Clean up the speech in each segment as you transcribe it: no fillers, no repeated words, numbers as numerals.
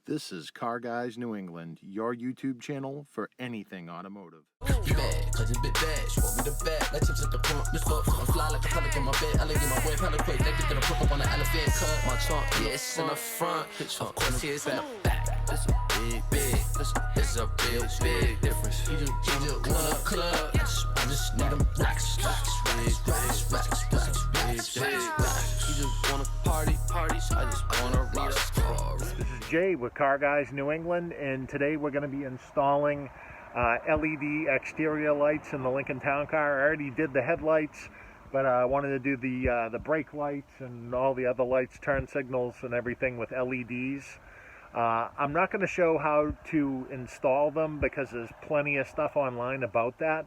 This is Car Guys New England, your YouTube channel for anything automotive. Bad, cause it's bit bad. She want me the bag, like chips at the front. Lift up, I'm fly like a pelic in my bed. I like get my way, pelic quick. They get the pop up on the elephant cut. My trunk, yeah, it's in the front. Of course, it's in the back. This a big, this a real big difference. You just want a club. I just need them racks. You just want a party. I just want a rock star. This is Jay with Car Guys New England, and today we're going to be installing LED exterior lights in the Lincoln Town Car. I already did the headlights, but I wanted to do the brake lights and all the other lights, turn signals and everything with LEDs. I'm not going to show how to install them because there's plenty of stuff online about that,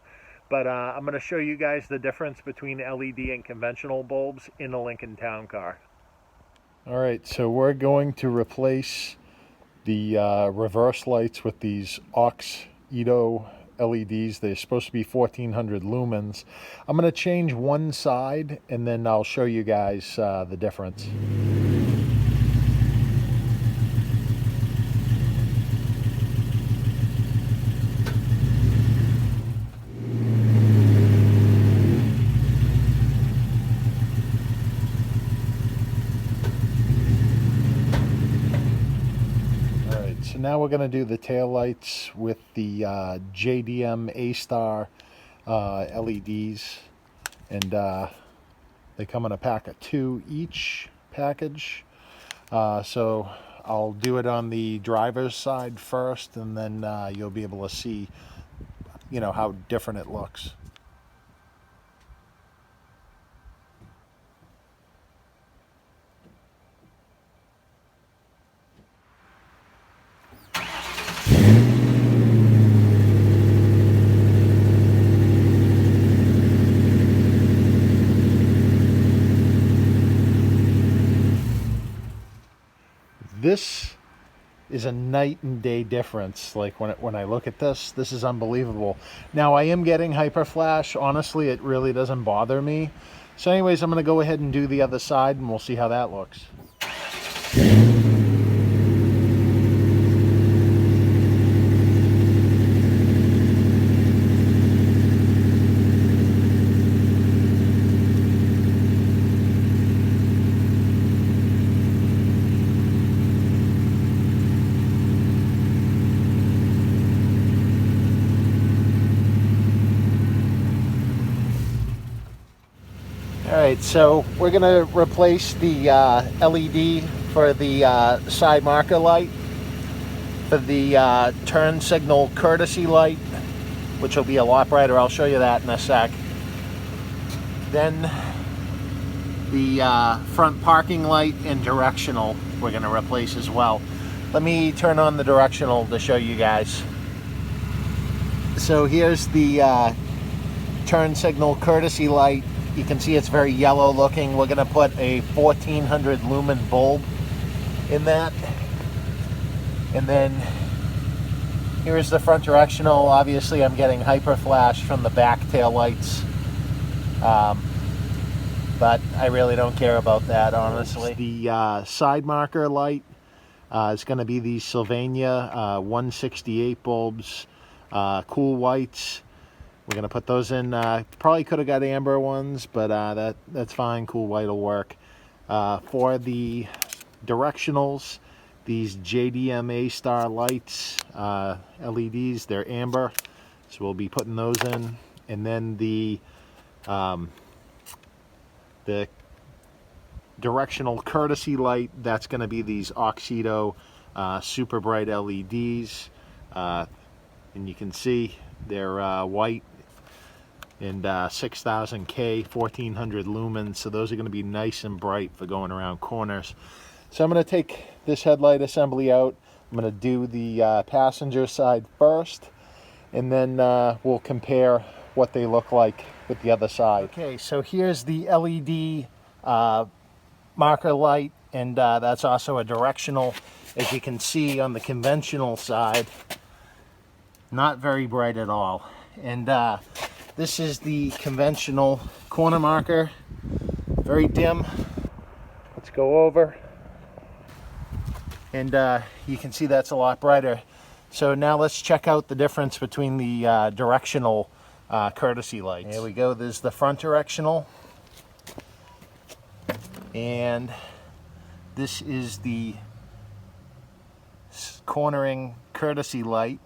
but I'm going to show you guys the difference between LED and conventional bulbs in a Lincoln Town Car. Alright, so we're going to replace the reverse lights with these Auto LEDs. They're supposed to be 1400 lumens. I'm going to change one side and then I'll show you guys the difference. So now we're going to do the tail lights with the JDM A-Star LEDs, and they come in a pack of 2 each package. So I'll do it on the driver's side first, and then you'll be able to see, how different it looks. This is a night and day difference. Like when I look at this is unbelievable. Now I am getting hyper flash. Honestly, it really doesn't bother me. So anyways, I'm going to go ahead and do the other side and we'll see how that looks. Alright, so we're going to replace the LED for the side marker light, for the turn signal courtesy light, which will be a lot brighter. I'll show you that in a sec. Then the front parking light and directional we're going to replace as well. Let me turn on the directional to show you guys. So here's the turn signal courtesy light. You can see it's very yellow looking. We're going to put a 1400 lumen bulb in that. And then here's the front directional. Obviously I'm getting hyper flash from the back tail lights. But I really don't care about that, honestly. The side marker light is going to be these Sylvania 168 bulbs, cool whites. We're going to put those in. Probably could have got amber ones, but that's fine. Cool white will work. For the directionals, these JDM A-Star lights, LEDs, they're amber. So we'll be putting those in. And then the directional courtesy light, that's going to be these Auto super bright LEDs. And you can see they're white and 6000K, 1400 lumens, so those are going to be nice and bright for going around corners. So I'm going to take this headlight assembly out. I'm going to do the passenger side first, and then we'll compare what they look like with the other side. Okay, so here's the LED marker light, and that's also a directional. As you can see on the conventional side, not very bright at all. And this is the conventional corner marker, very dim. Let's go over. and you can see that's a lot brighter. So now let's check out the difference between the directional courtesy lights. Here we go. There's the front directional, and this is the cornering courtesy light,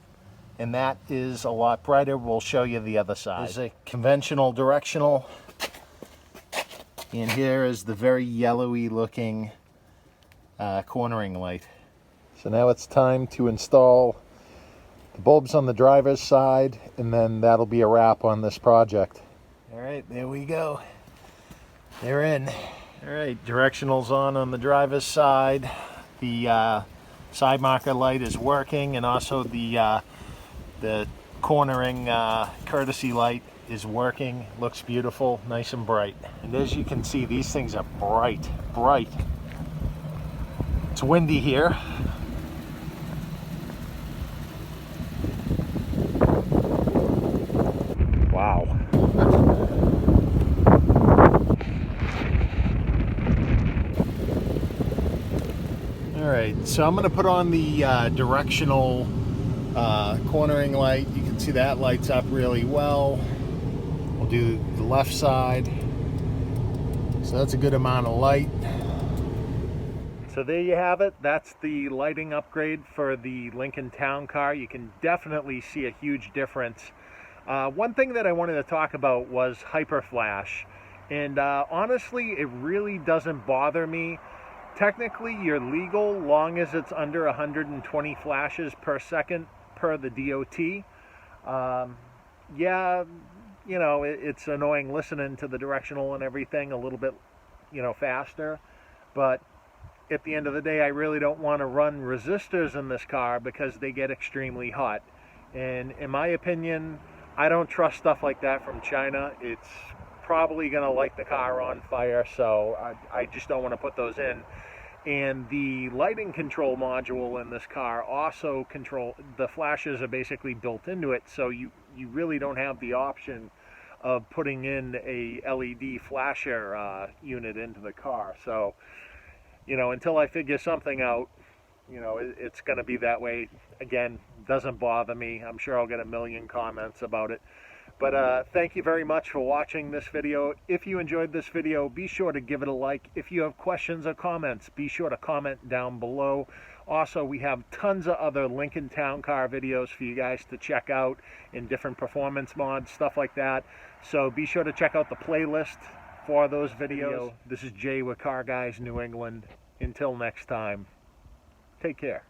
and that is a lot brighter. We'll show you the other side. There's a conventional directional, and here is the very yellowy looking cornering light. So now it's time to install the bulbs on the driver's side, and then that'll be a wrap on this project. All right, there we go. They're in. All right, directionals on the driver's side. The side marker light is working, and also the cornering courtesy light is working. Looks beautiful, nice and bright. And as you can see, these things are bright, bright. It's windy here. Wow. All right, so I'm going to put on the directional cornering light. You can see that lights up really well. We'll do the left side. So that's a good amount of light. So there you have it. That's the lighting upgrade for the Lincoln Town Car. You can definitely see a huge difference. One thing that I wanted to talk about was hyperflash. And honestly, it really doesn't bother me. Technically, you're legal long as it's under 120 flashes per second per the DOT. Yeah, you know, it's annoying listening to the directional and everything a little bit, you know, faster. But at the end of the day, I really don't want to run resistors in this car because they get extremely hot. And in my opinion, I don't trust stuff like that from China. It's probably going to light the car on fire, so I just don't want to put those in. And the lighting control module in this car also the flashes are basically built into it, so you really don't have the option of putting in a LED flasher unit into the car. So, you know, until I figure something out, you know, it's going to be that way. Again, doesn't bother me. I'm sure I'll get a million comments about it. But thank you very much for watching this video. If you enjoyed this video, be sure to give it a like. If you have questions or comments, be sure to comment down below. Also, we have tons of other Lincoln Town Car videos for you guys to check out in different performance mods, stuff like that. So be sure to check out the playlist for those videos. This is Jay with Car Guys New England. Until next time, take care.